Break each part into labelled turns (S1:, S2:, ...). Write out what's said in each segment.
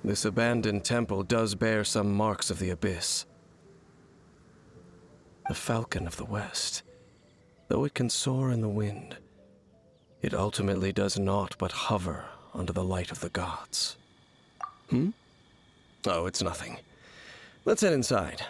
S1: This abandoned temple does bear some marks of the abyss. The falcon of the west, though it can soar in the wind, it ultimately does naught but hover under the light of the gods. Oh, it's nothing. Let's head inside.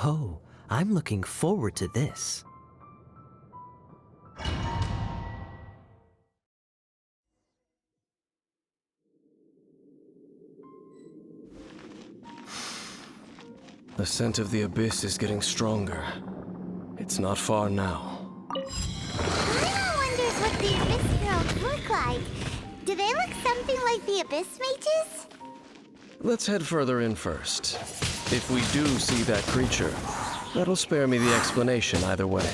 S2: Oh, I'm looking forward to this.
S1: The scent of the abyss is getting stronger. It's not far now.
S3: Lana wonders what the Abyss Heralds look like. Do they look something like the Abyss Mages?
S1: Let's head further in first. If we do see that creature, that'll spare me the explanation either way.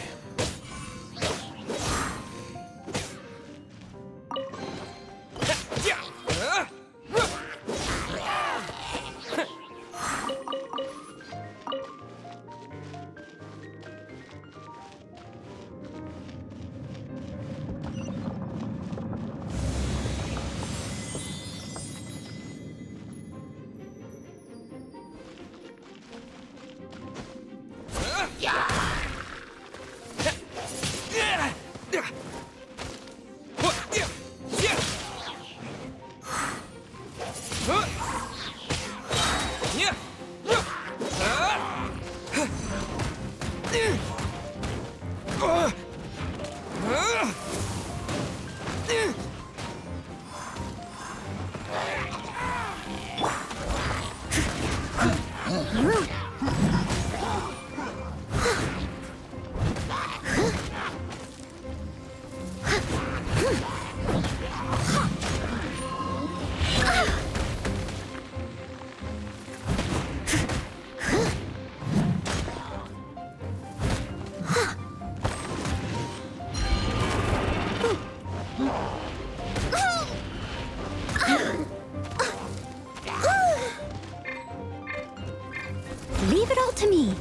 S3: Leave it all to me.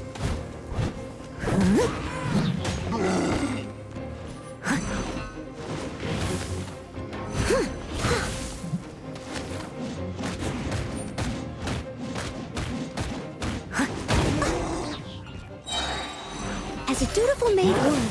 S3: As a dutiful maid would.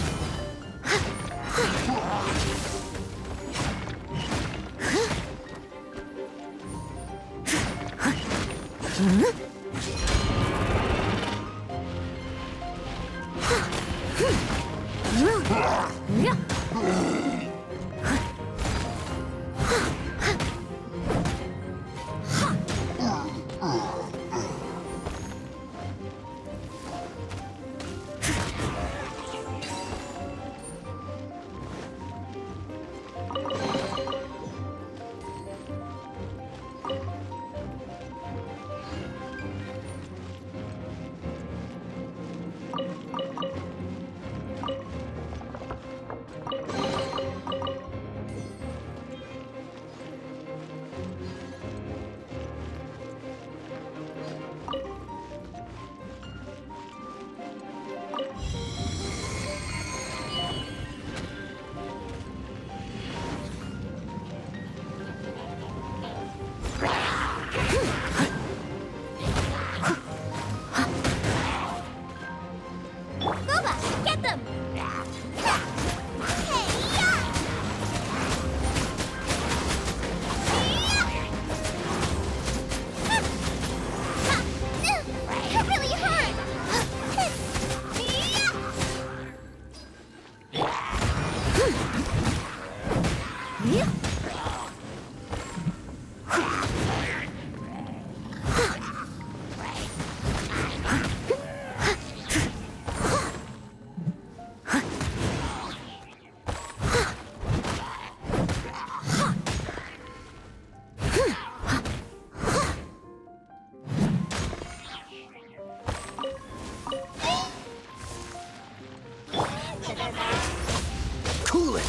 S2: Cool it!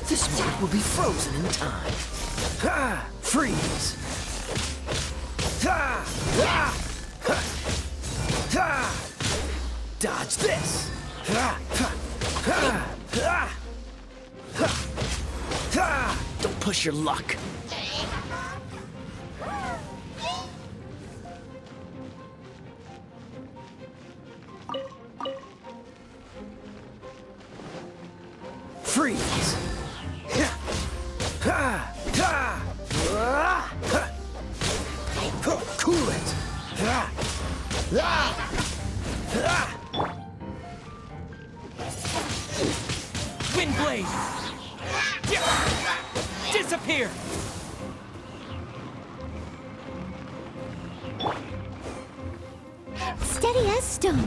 S2: This move will be frozen in time. Freeze! Dodge this! Don't push your luck. Freeze! Cool it!
S4: Wind blade! Disappear!
S3: Steady as stone.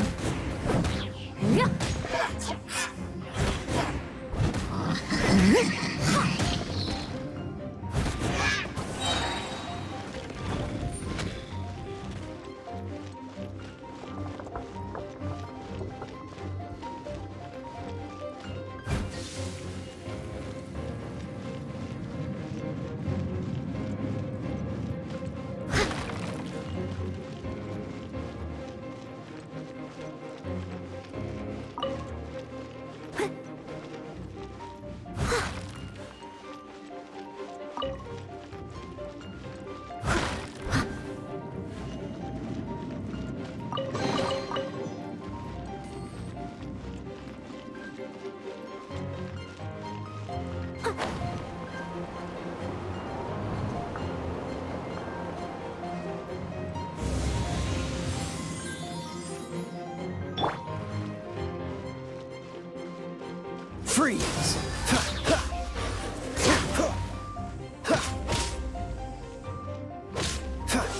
S2: Freeze!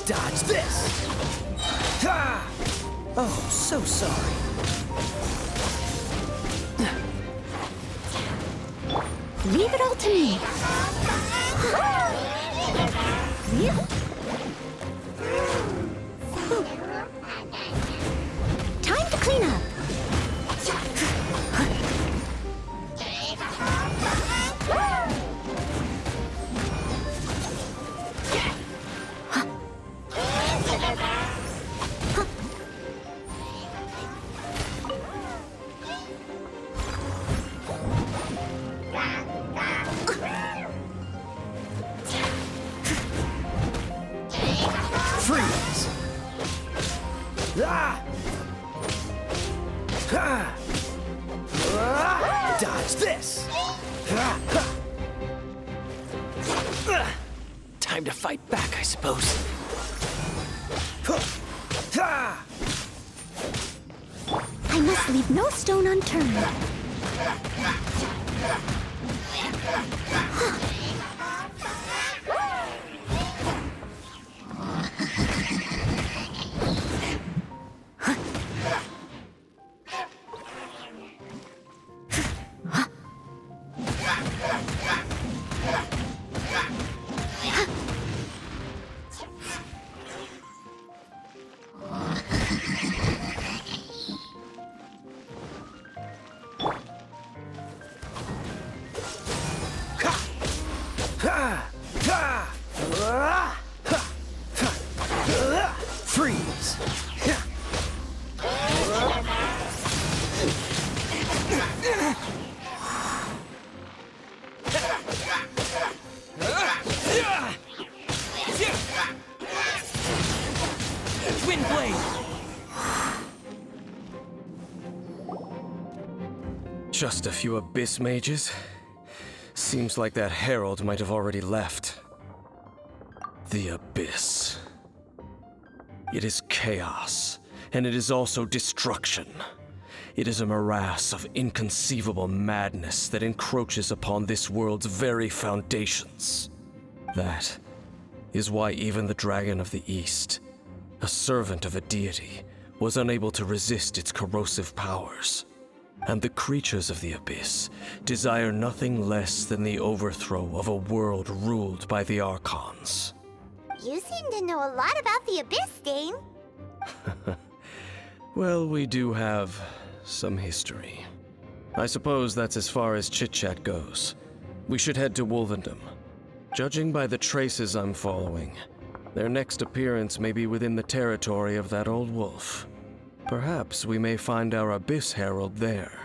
S2: Dodge this! Oh, so sorry.
S3: Leave it all to me. Time to clean up.
S2: Freeze! Dodge this! Time to fight back, I suppose.
S3: I must leave no stone unturned.
S2: Freeze!
S4: Wind blade!
S1: Just a few abyss mages? Seems like that herald might have already left. The abyss. It is chaos, and it is also destruction. It is a morass of inconceivable madness that encroaches upon this world's very foundations. That is why even the Dragon of the East, a servant of a deity, was unable to resist its corrosive powers. And the creatures of the Abyss desire nothing less than the overthrow of a world ruled by the Archons.
S3: You seem to know a lot about the Abyss, Dane.
S1: Well, we do have some history. I suppose that's as far as chit-chat goes. We should head to Wolvendom. Judging by the traces I'm following, their next appearance may be within the territory of that old wolf. Perhaps we may find our Abyss Herald there.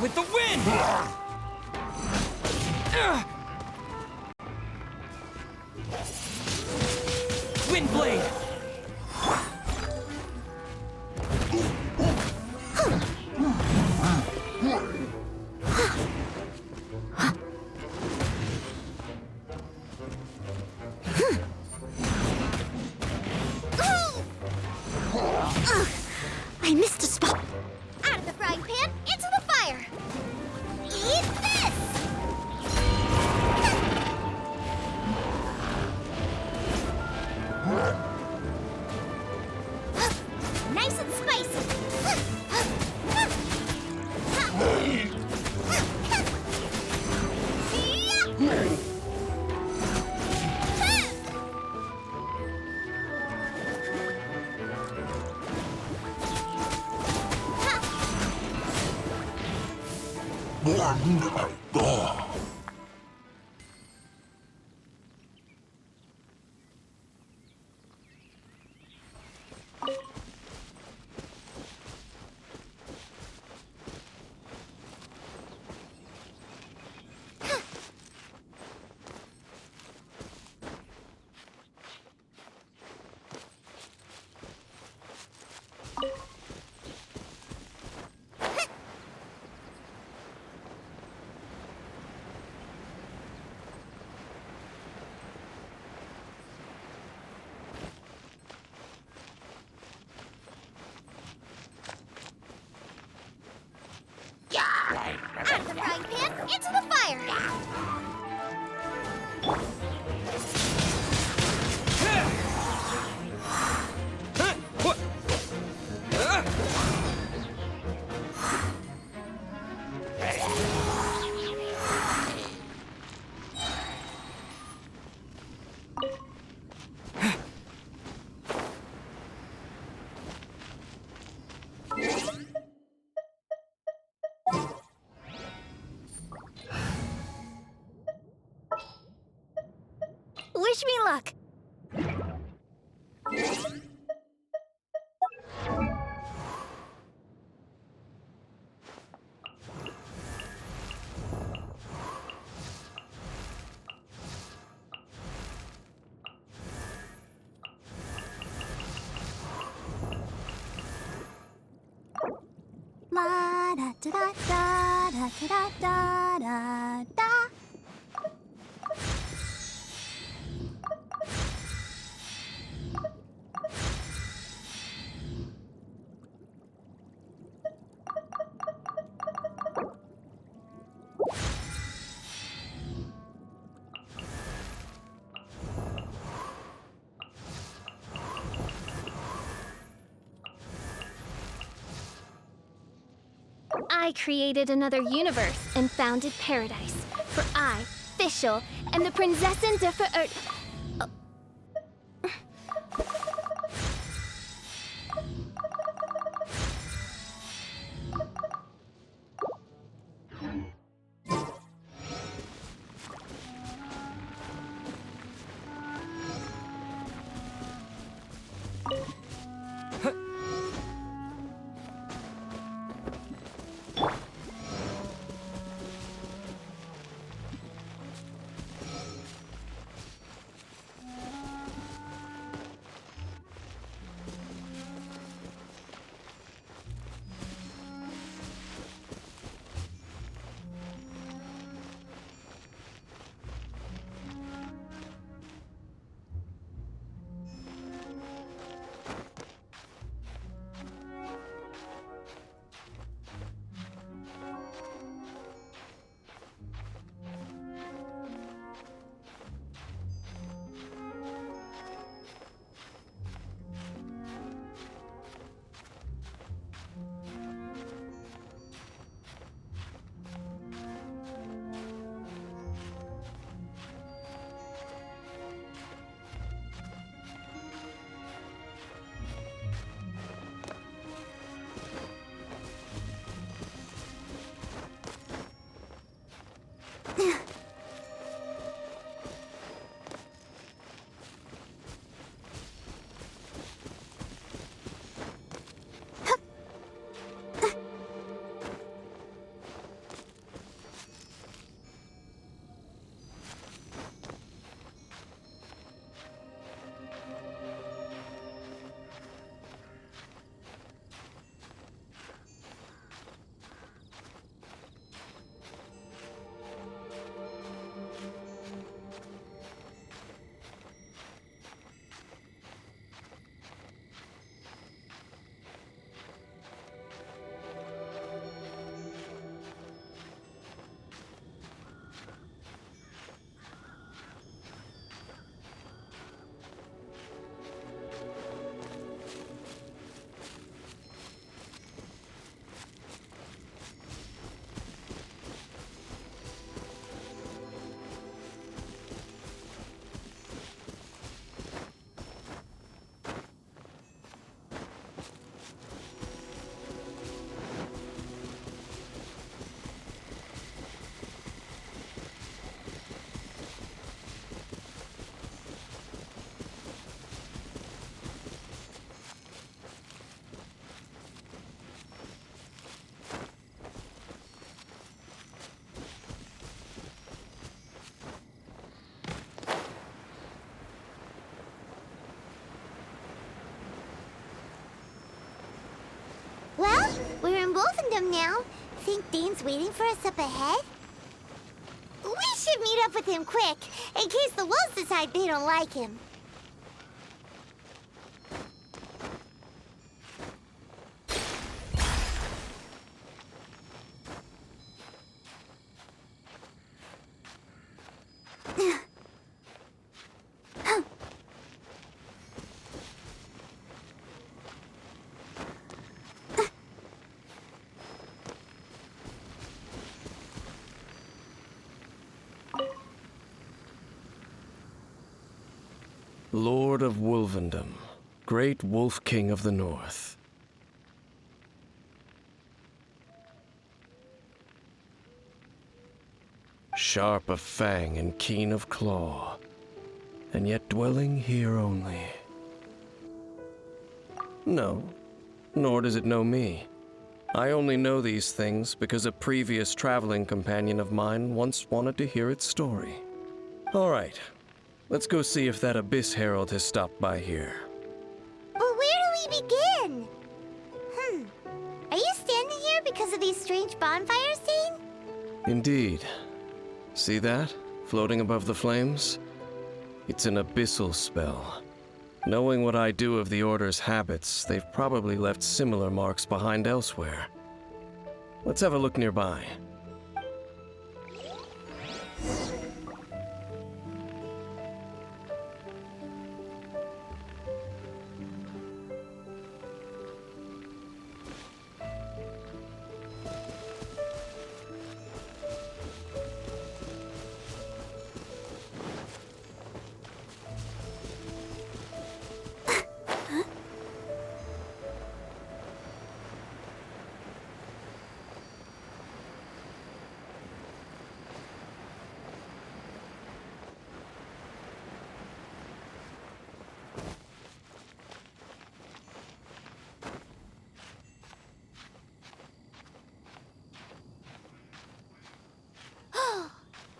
S4: With the wind! Wind blade!
S3: I missed a spot. Out of the frying pan, into the fire. Eat this! Nice and spicy.
S5: Wish me luck! La da da da da da da da da da. I created another universe and founded paradise. For I, Fischl, am the Prinzessin der Ver...
S3: Well, we're in Wolfendom now. Think Dane's waiting for us up ahead? We should meet up with him quick, in case the wolves decide they don't like him.
S1: Lord of Wolvendom, great Wolf King of the North. Sharp of fang and keen of claw, and yet dwelling here only. No, nor does it know me. I only know these things because a previous traveling companion of mine once wanted to hear its story. All right, let's go see if that Abyss Herald has stopped by here.
S3: But where do we begin? Are you standing here because of these strange bonfires, Dane?
S1: Indeed. See that, floating above the flames? It's an abyssal spell. Knowing what I do of the Order's habits, they've probably left similar marks behind elsewhere. Let's have a look nearby.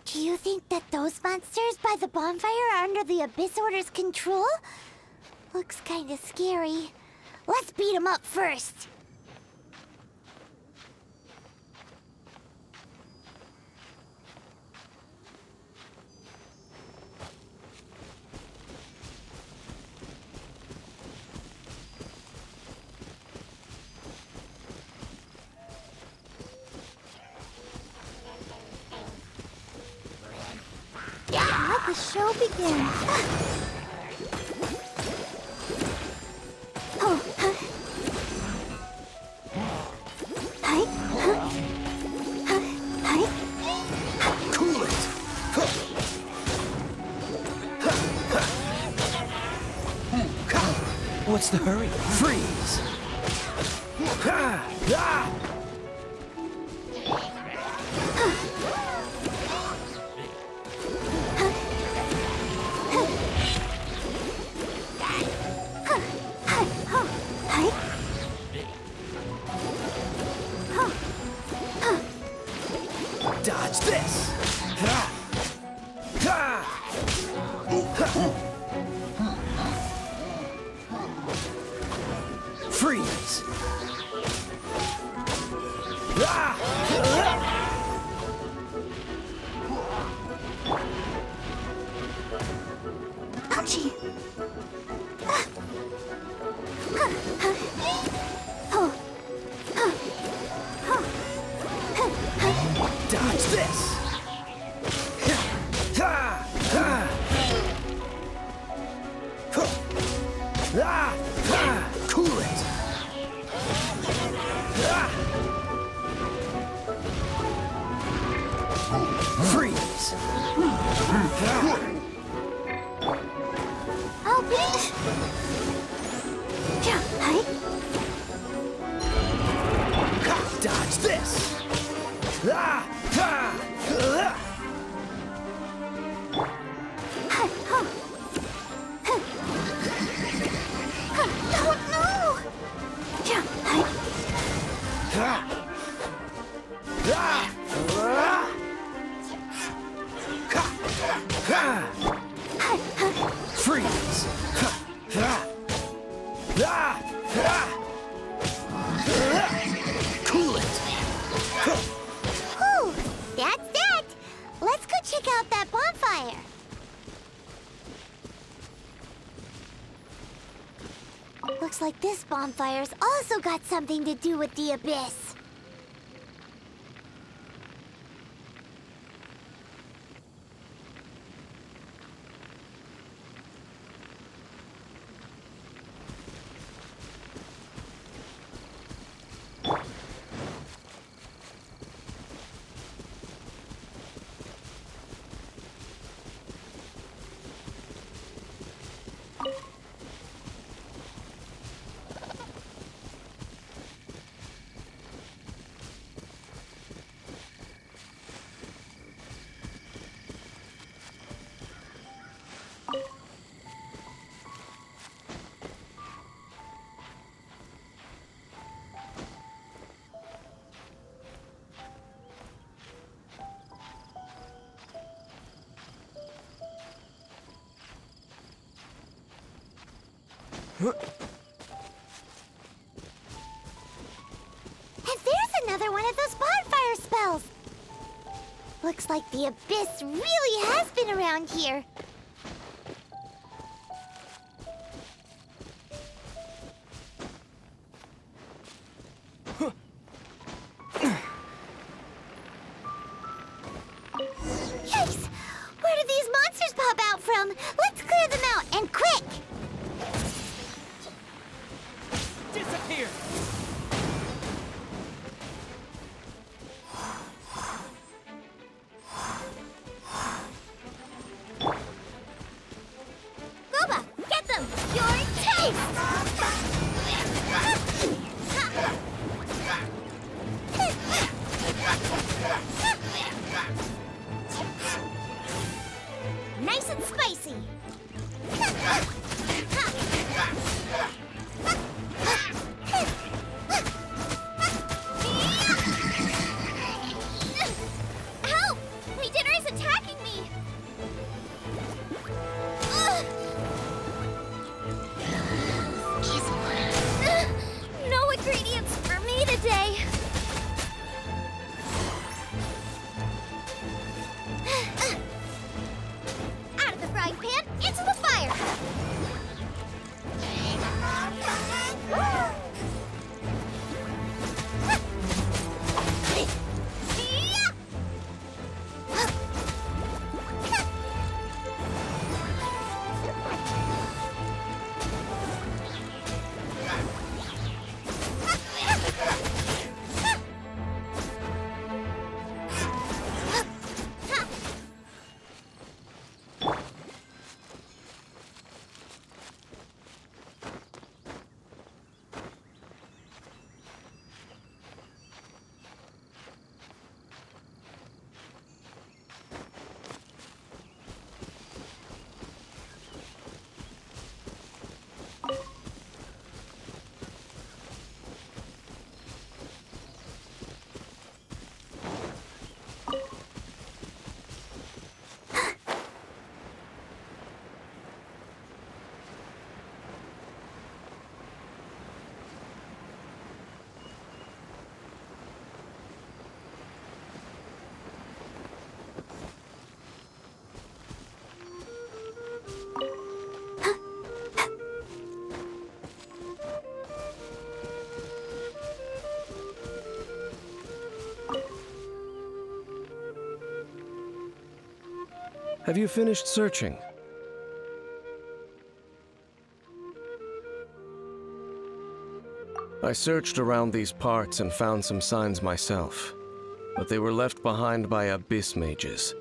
S3: Do you think that those monsters by the bonfire are under the Abyss Order's control? Looks kinda scary. Let's beat them up first. Let the show begin. Oh, huh? Hi, huh? Huh? Hi.
S2: Cool it!
S4: What's the hurry?
S2: Freeze! Dodge this! Freeze!
S3: Ouchie.
S2: Dodge this! Cool it! Freeze!
S3: Oh, please. Yeah, hi.
S2: Dodge this!
S3: Oh, no. Yeah, hi.
S2: Freeze! Cool it!
S3: Whew, that's that. Let's go check out that bonfire. Looks like this bonfire's also got something to do with the Abyss. And there's another one of those bonfire spells! Looks like the Abyss really has been around here. Yikes! Where did these monsters pop out from? Let's clear them out, and quick!
S4: Disappear!
S3: Boba, get them! Your taste! Nice and spicy! Help! Leader is attacking me! No ingredients for me today. Out of the frying pan, into the fire.
S1: Have you finished searching? I searched around these parts and found some signs myself, but they were left behind by abyss mages,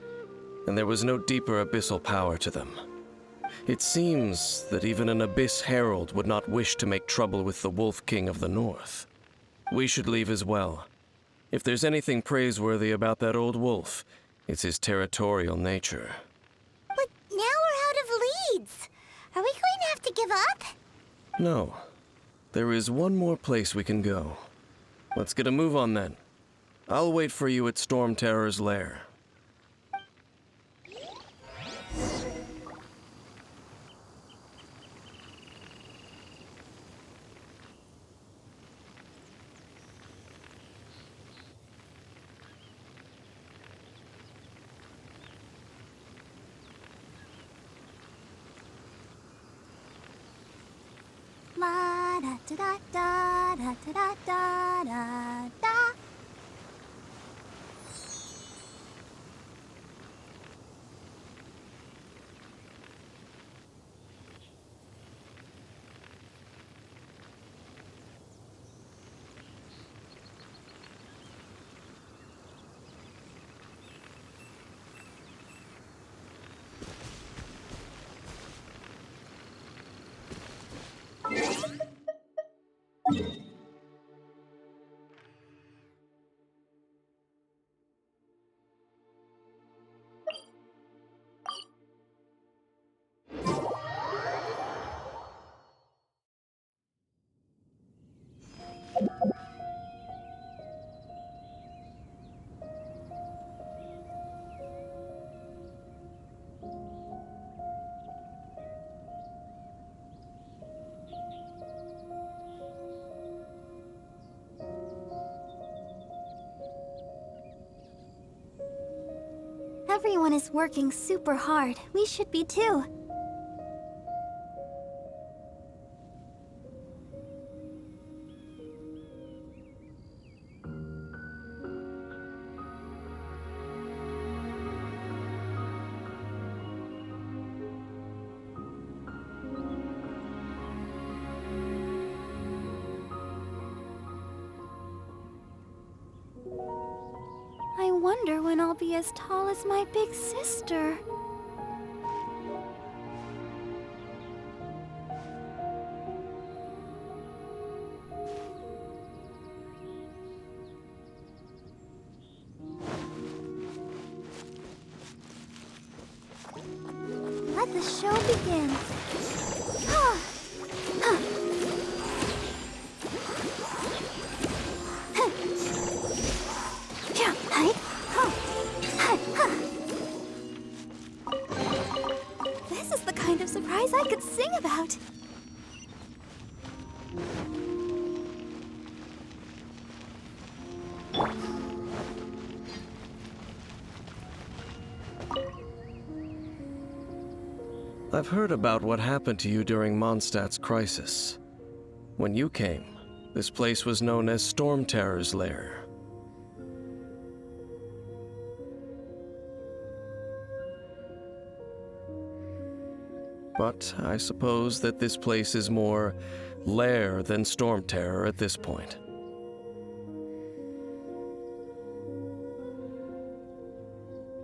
S1: and there was no deeper abyssal power to them. It seems that even an abyss herald would not wish to make trouble with the Wolf King of the North. We should leave as well. If there's anything praiseworthy about that old wolf, it's his territorial nature.
S3: But now we're out of leads. Are we going to have to give up?
S1: No. There is one more place we can go. Let's get a move on then. I'll wait for you at Storm Terror's lair.
S3: La da da da da da da da da da.
S5: Everyone is working super hard. We should be too. I wonder when I'll be as tall as my big sister. Let the show begin. Ah! Ah! This is the kind of surprise I could sing about.
S1: I've heard about what happened to you during Mondstadt's crisis. When you came, this place was known as Storm Terror's Lair. But I suppose that this place is more lair than Storm Terror at this point.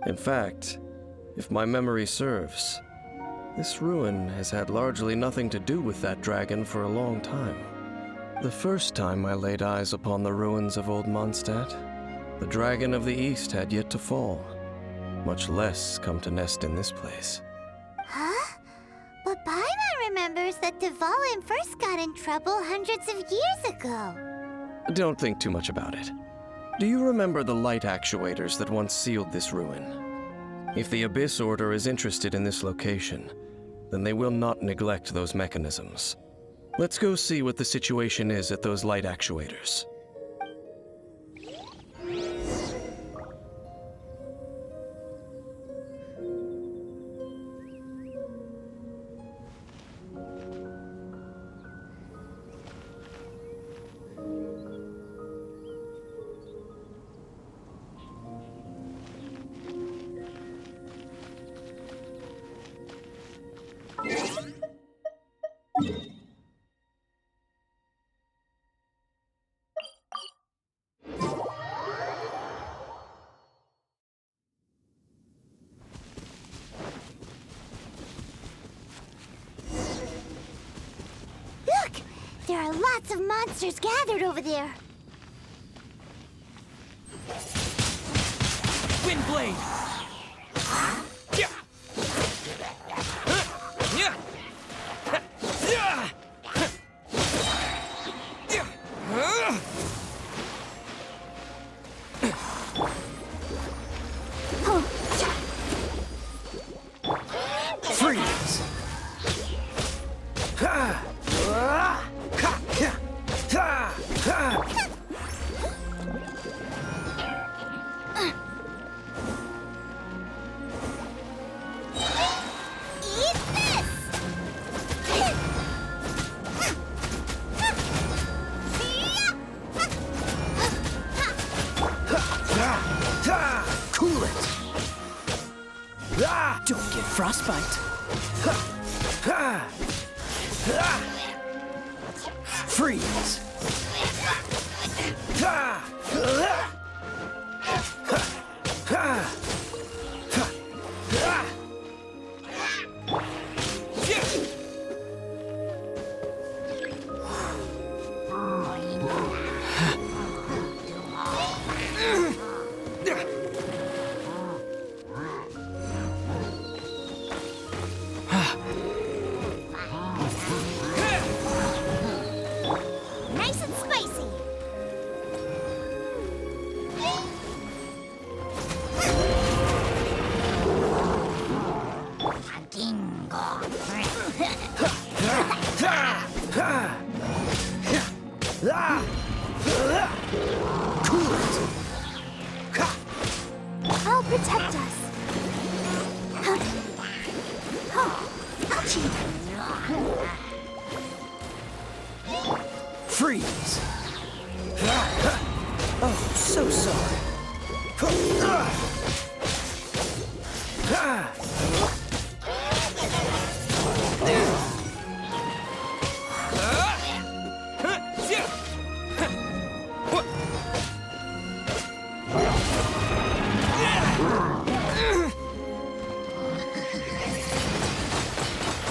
S1: In fact, if my memory serves, this ruin has had largely nothing to do with that dragon for a long time. The first time I laid eyes upon the ruins of Old Mondstadt, the Dragon of the East had yet to fall, much less come to nest in this place.
S3: Huh? But Paimon remembers that Dvalin first got in trouble hundreds of years ago.
S1: Don't think too much about it. Do you remember the light actuators that once sealed this ruin? If the Abyss Order is interested in this location, then they will not neglect those mechanisms. Let's go see what the situation is at those light actuators.
S3: Look! There are lots of monsters gathered over there.
S4: Windblade! Yeah! Yeah! Yeah!
S2: Freeze! Ha! Ha! Ha! Ha! Ha!
S3: Eat this!
S2: Cool it! Don't get frostbite. Freeze!
S3: Nice and spicy.
S2: Cool it!
S5: I'll protect us.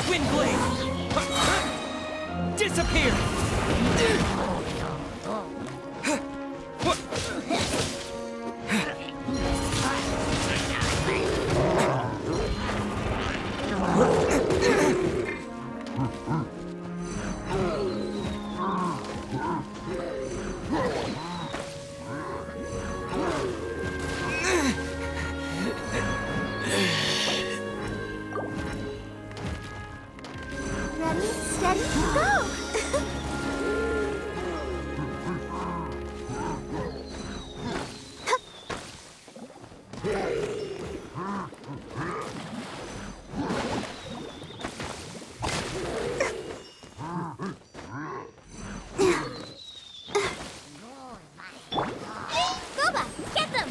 S4: Windblade! Disappear!
S3: Ready, steady, go! Boba, get them!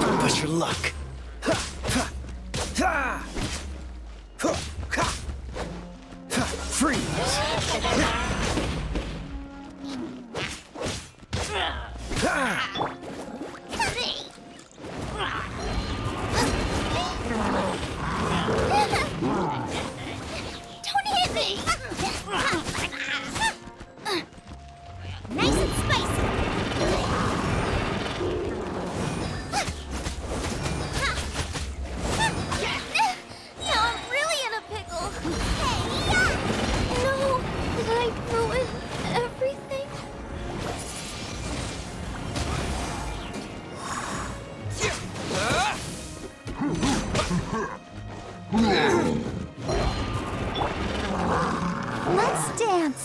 S2: Don't push your luck. Freeze.
S3: Don't hit me! Nice and spicy! Now I'm really in a pickle! Hey,
S5: No! Did I ruin everything?
S3: let's dance!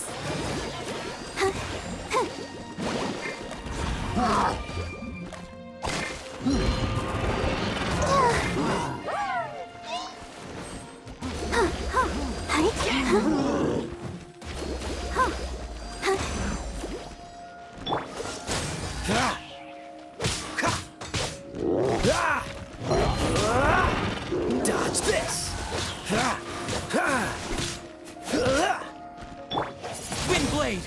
S2: Dodge this.
S4: Windblade!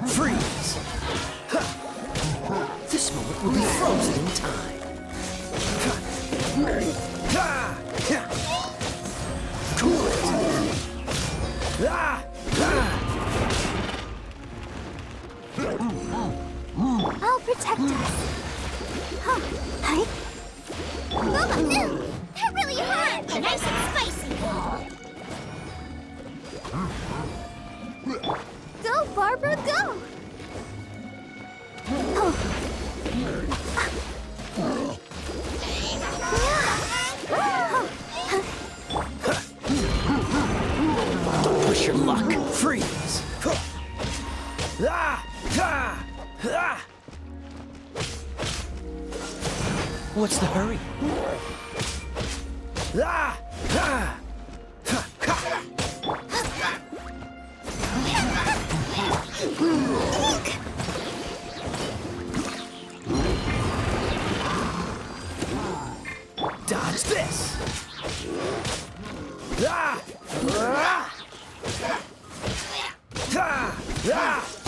S2: Freeze. This moment will be frozen in time. Cool it.
S3: I'll protect us. Boba, that really hurt! Nice and spicy! Go, Barbara, go!
S2: Don't push your luck. Freeze. What's the hurry? Dodge this.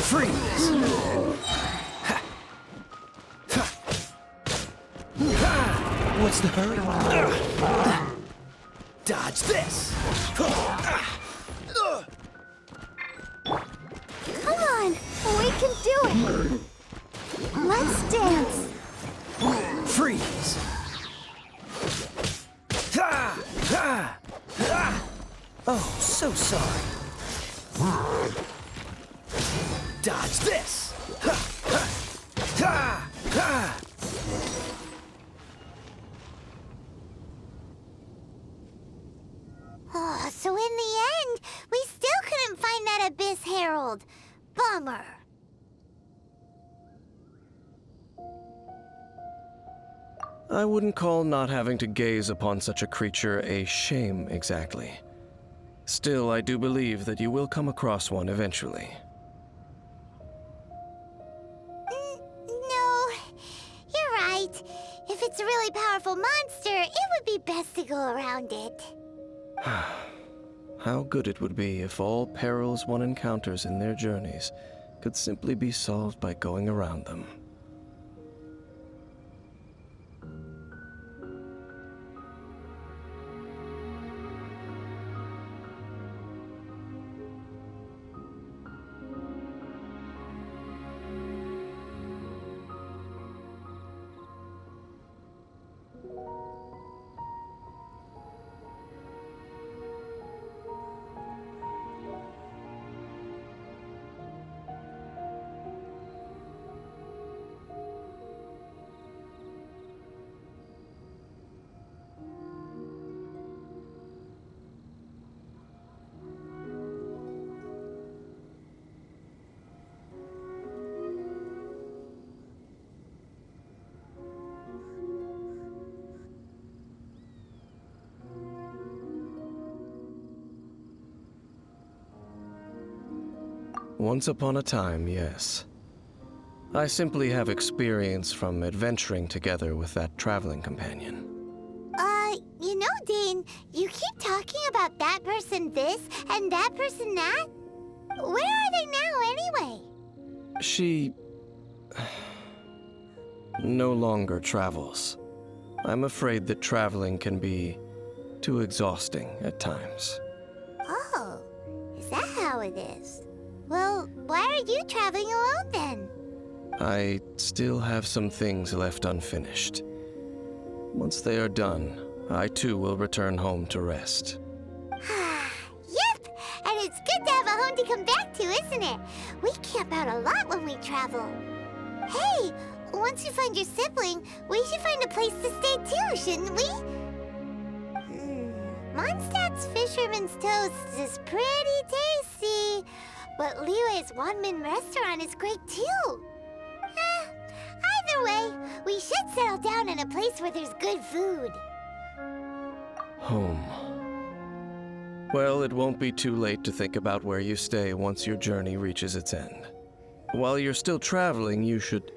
S2: Freeze. What's the hurry? Dodge this.
S3: Come on, we can do it! Let's dance!
S2: Freeze. Oh, so sorry. Dodge this! Ha! Ha! Ha! Ha!
S3: Oh, so in the end, we still couldn't find that Abyss Herald. Bummer.
S1: I wouldn't call not having to gaze upon such a creature a shame exactly. Still, I do believe that you will come across one eventually.
S3: No, you're right. If it's a really powerful monster, it would be best to go around it.
S1: How good it would be if all perils one encounters in their journeys could simply be solved by going around them. Once upon a time, yes. I simply have experience from adventuring together with that traveling companion.
S3: You know, Dane, you keep talking about that person this and that person that. Where are they now, anyway?
S1: She no longer travels. I'm afraid that traveling can be too exhausting at times.
S3: Oh, is that how it is? Well, why are you traveling alone then?
S1: I still have some things left unfinished. Once they are done, I too will return home to rest.
S3: Yep, and it's good to have a home to come back to, isn't it? We camp out a lot when we travel. Hey, once you find your sibling, we should find a place to stay too, shouldn't we? Mondstadt's Fisherman's Toast is pretty tasty, but Liue's Wanmin restaurant is great too. Either way, we should settle down in a place where there's good food.
S1: Home. Well, it won't be too late to think about where you stay once your journey reaches its end. While you're still traveling, you should...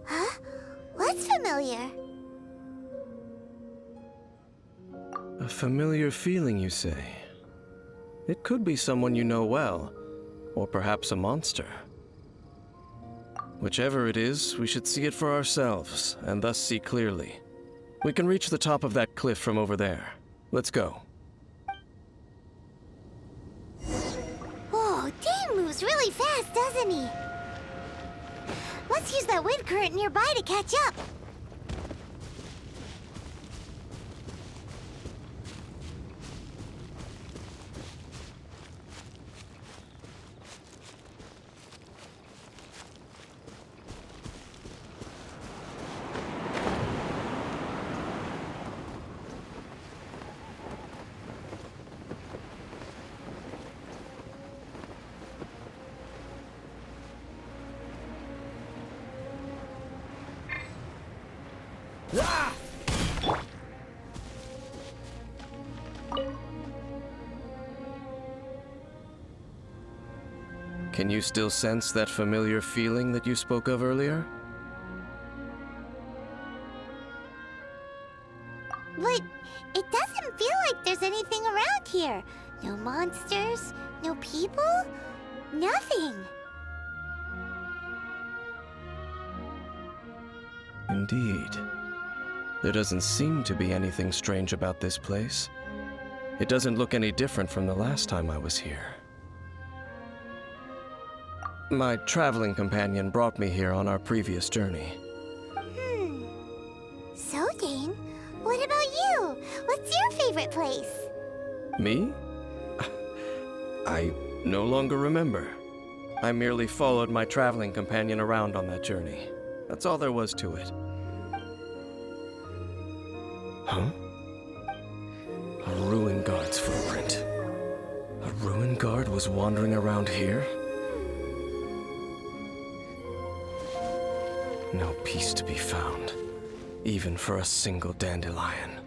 S3: Huh? What's familiar?
S1: A familiar feeling, you say? It could be someone you know well, or perhaps a monster. Whichever it is, we should see it for ourselves, and thus see clearly. We can reach the top of that cliff from over there. Let's go.
S3: Whoa, Dane moves really fast, doesn't he? Let's use that wind current nearby to catch up.
S2: Ah!
S1: Can you still sense that familiar feeling that you spoke of earlier?
S3: But it doesn't feel like there's anything around here. No monsters, no people, nothing.
S1: Indeed. There doesn't seem to be anything strange about this place. It doesn't look any different from the last time I was here. My traveling companion brought me here on our previous journey.
S3: So, Dane, what about you? What's your favorite place?
S1: Me? I no longer remember. I merely followed my traveling companion around on that journey. That's all there was to it. Huh? A ruin guard's footprint. A ruin guard was wandering around here? No peace to be found, even for a single dandelion.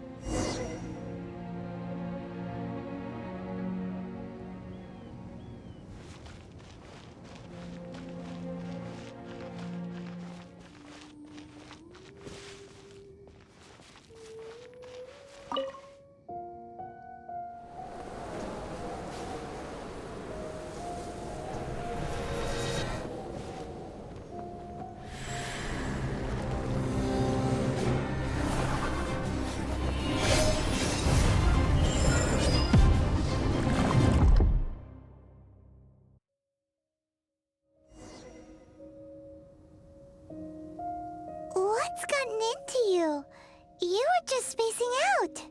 S3: What's gotten into you? You were just spacing out.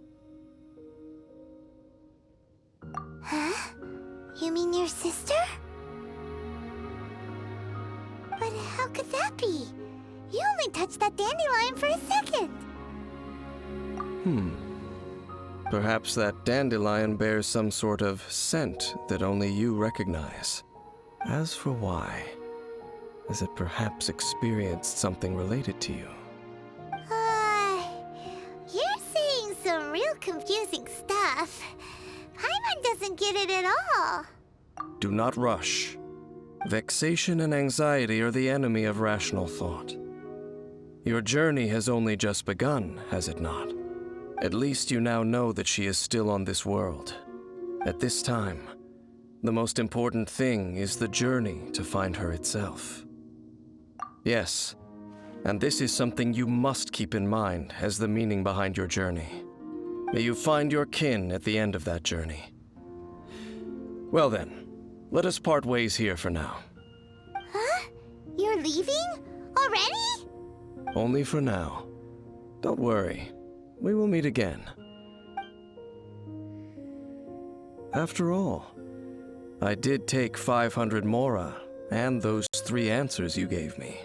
S3: Huh? You mean your sister? But how could that be? You only touched that dandelion for a second.
S1: Perhaps that dandelion bears some sort of scent that only you recognize. As for why, has it perhaps experienced something related to you?
S3: You're saying some real confusing stuff. Paimon doesn't get it at all.
S1: Do not rush. Vexation and anxiety are the enemy of rational thought. Your journey has only just begun, has it not? At least you now know that she is still on this world. At this time, the most important thing is the journey to find her itself. Yes, and this is something you must keep in mind as the meaning behind your journey. May you find your kin at the end of that journey. Well then, let us part ways here for now.
S3: Huh? You're leaving? Already?
S1: Only for now. Don't worry, we will meet again. After all, I did take 500 mora and those 3 answers you gave me.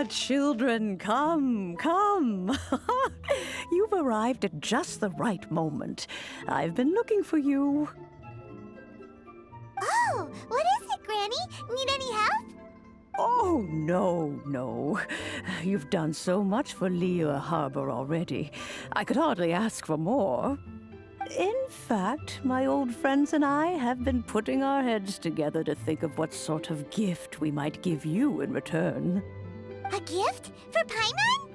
S6: Children, come, come. You've arrived at just the right moment. I've been looking for you.
S3: Oh, what is it, Granny? Need any help?
S6: Oh, no, no. You've done so much for Lea Harbor already. I could hardly ask for more. In fact, my old friends and I have been putting our heads together to think of what sort of gift we might give you in return.
S3: A gift? For Paimon?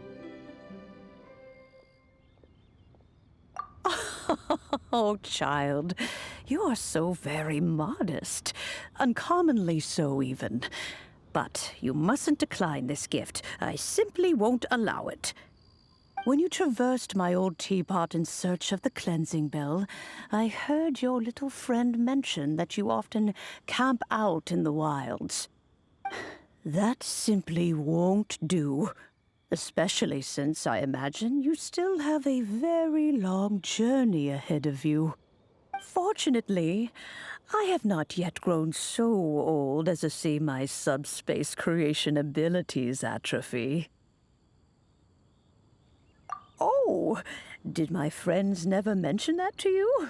S6: Oh, child, you are so very modest. Uncommonly so, even. But you mustn't decline this gift. I simply won't allow it. When you traversed my old teapot in search of the cleansing bell, I heard your little friend mention that you often camp out in the wilds. That simply won't do. Especially since I imagine you still have a very long journey ahead of you. Fortunately, I have not yet grown so old as to see my subspace creation abilities atrophy. Oh, did my friends never mention that to you?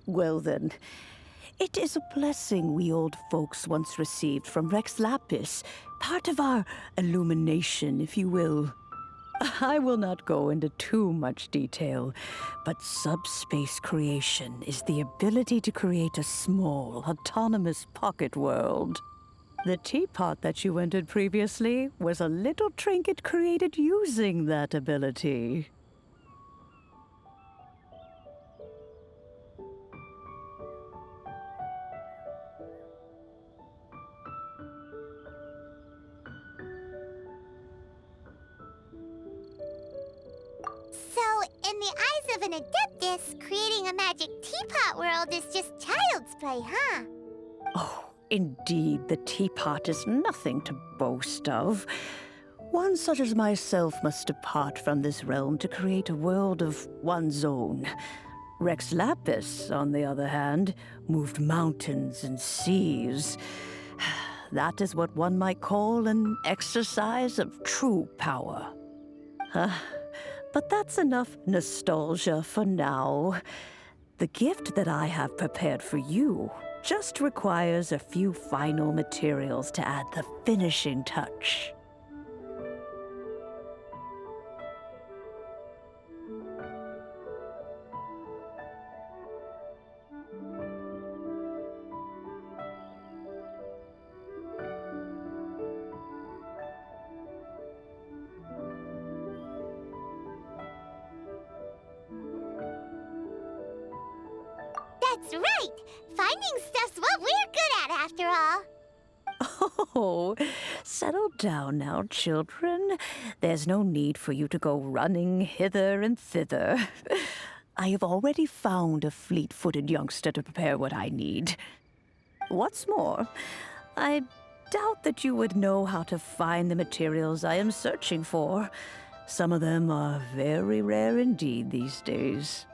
S6: Well then, it is a blessing we old folks once received from Rex Lapis, part of our illumination, if you will. I will not go into too much detail, but subspace creation is the ability to create a small, autonomous pocket world. The teapot that you entered previously was a little trinket created using that ability.
S3: So, in the eyes of an Adeptus, creating a magic teapot world is just child's play, huh?
S6: Oh, indeed, the teapot is nothing to boast of. One such as myself must depart from this realm to create a world of one's own. Rex Lapis, on the other hand, moved mountains and seas. That is what one might call an exercise of true power. But that's enough nostalgia for now. The gift that I have prepared for you just requires a few final materials to add the finishing touch.
S3: That's right! Finding stuff's what we're good at, after all.
S6: Oh, settle down now, children. There's no need for you to go running hither and thither. I have already found a fleet-footed youngster to prepare what I need. What's more, I doubt that you would know how to find the materials I am searching for. Some of them are very rare indeed these days.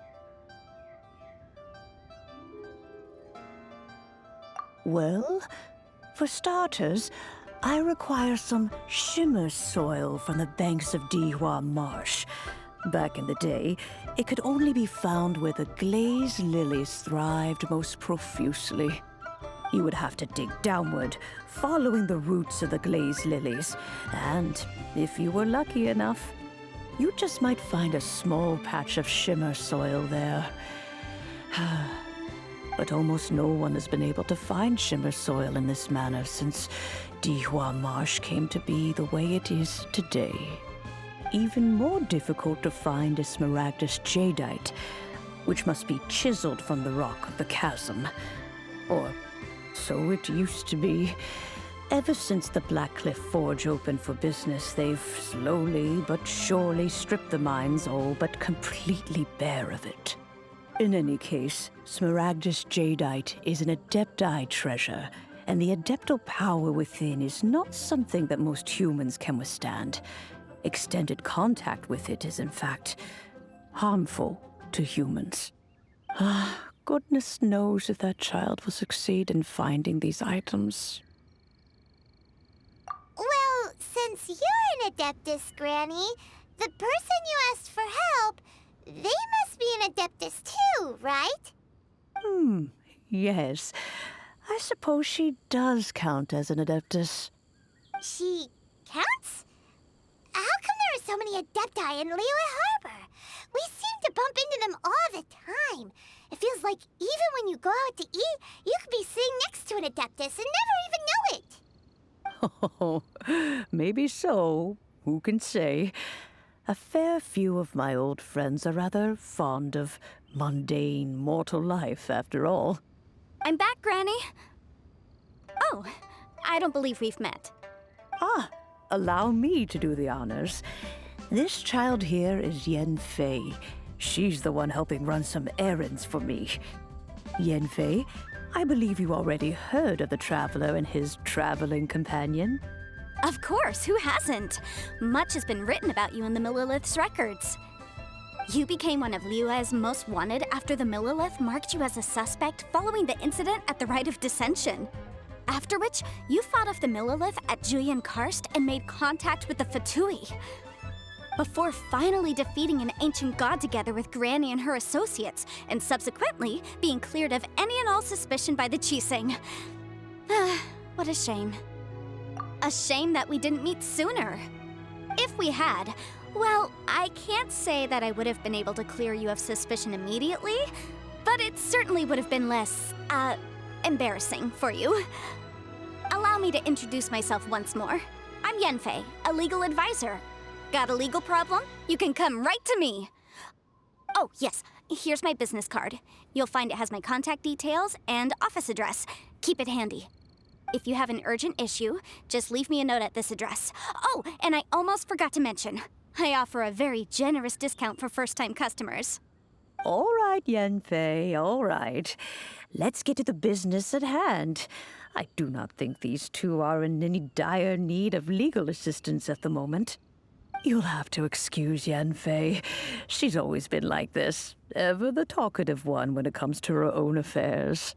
S6: Well, for starters, I require some shimmer soil from the banks of Dihua Marsh. Back in the day, it could only be found where the glazed lilies thrived most profusely. You would have to dig downward, following the roots of the glazed lilies, and if you were lucky enough, you just might find a small patch of shimmer soil there. But almost no one has been able to find shimmer soil in this manner since Dihua Marsh came to be the way it is today. Even more difficult to find is smaragdus jadeite, which must be chiseled from the rock of the chasm. Or so it used to be. Ever since the Blackcliff Forge opened for business, they've slowly but surely stripped the mines all but completely bare of it. In any case, smaragdus jadeite is an adepti treasure, and the adeptal power within is not something that most humans can withstand. Extended contact with it is, in fact, harmful to humans. Goodness knows if that child will succeed in finding these items.
S3: Well, since you're an Adeptus, Granny, the person you asked for help, they must be an Adeptus too, right?
S6: Yes. I suppose she does count as an Adeptus.
S3: She counts? How come there are so many Adepti in Liyue Harbor? We seem to bump into them all the time. It feels like even when you go out to eat, you could be sitting next to an Adeptus and never even know it.
S6: Oh, maybe so. Who can say? A fair few of my old friends are rather fond of mundane mortal life, after all.
S5: I'm back, Granny. Oh, I don't believe we've met.
S6: Ah, allow me to do the honors. This child here is Yanfei. She's the one helping run some errands for me. Yanfei, I believe you already heard of the Traveler and his traveling companion.
S5: Of course, who hasn't? Much has been written about you in the Millilith's records. You became one of Liyue's most wanted after the Millilith marked you as a suspect following the incident at the Rite of Dissension. After which, you fought off the Millilith at Julian Karst and made contact with the Fatui. Before finally defeating an ancient god together with Granny and her associates, and subsequently being cleared of any and all suspicion by the Chiseng. What a shame. A shame that we didn't meet sooner. If we had, well, I can't say that I would have been able to clear you of suspicion immediately, but it certainly would have been less, embarrassing for you. Allow me to introduce myself once more. I'm Yanfei, a legal advisor. Got a legal problem? You can come right to me. Oh, yes, here's my business card. You'll find it has my contact details and office address. Keep it handy. If you have an urgent issue, just leave me a note at this address. Oh, and I almost forgot to mention, I offer a very generous discount for first-time customers.
S6: All right, Yanfei, all right. Let's get to the business at hand. I do not think these two are in any dire need of legal assistance at the moment. You'll have to excuse Yanfei. She's always been like this, ever the talkative one when it comes to her own affairs.